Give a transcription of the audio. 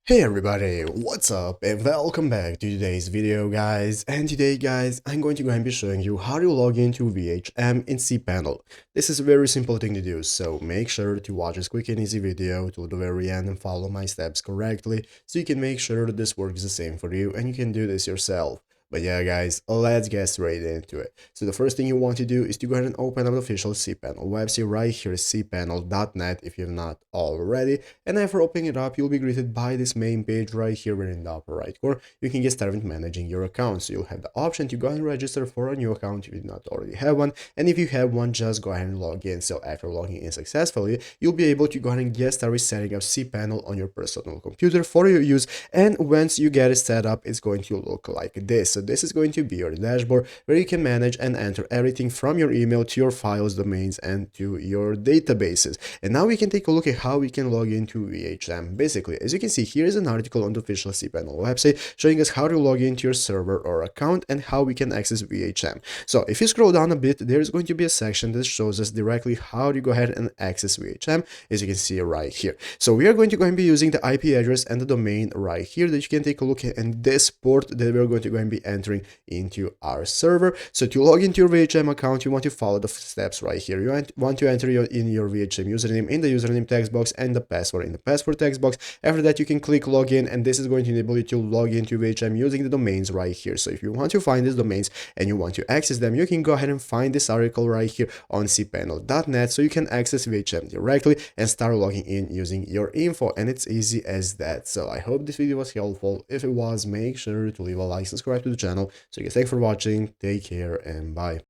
Hey everybody, what's up and welcome back to today's video guys. And today guys, I'm going to go and be showing you how to log into Whm in cPanel. This is a very simple thing to do, so make sure to watch this quick and easy video to the very end and follow my steps correctly so you can make sure that this works the same for you and you can do this yourself. But yeah guys, let's get straight into it. So the first thing you want to do is to go ahead and open up the official cPanel website right here, cpanel.net if you've not already. And after opening it up, you'll be greeted by this main page right here in the upper right corner. You can get started with managing your account. So you'll have the option to go ahead and register for a new account if you do not already have one. And if you have one, just go ahead and log in. So after logging in successfully, you'll be able to go ahead and get started setting up cPanel on your personal computer for your use. And once you get it set up, it's going to look like this. So this is going to be your dashboard where you can manage and enter everything from your email to your files, domains, and to your databases. And now we can take a look at how we can log into Whm. Basically, as you can see, here is an article on the official cPanel website showing us how to log into your server or account and how we can access Whm. So if you scroll down a bit, there's going to be a section that shows us directly how to go ahead and access Whm, as you can see right here. So we are going to go and be using the IP address and the domain right here that you can take a look at, and this port that we're going to go and be entering into our server. So to log into your Whm account, you want to follow the steps right here. You want to enter your Whm username in the username text box and the password in the password text box. After that, you can click login, and this is going to enable you to log into Whm using the domains right here. So if you want to find these domains and you want to access them, you can go ahead and find this article right here on cpanel.net so you can access Whm directly and start logging in using your info, and it's easy as that. So I hope this video was helpful. If it was, make sure to leave a like, subscribe to the channel. So guys, thanks for watching, take care, and bye.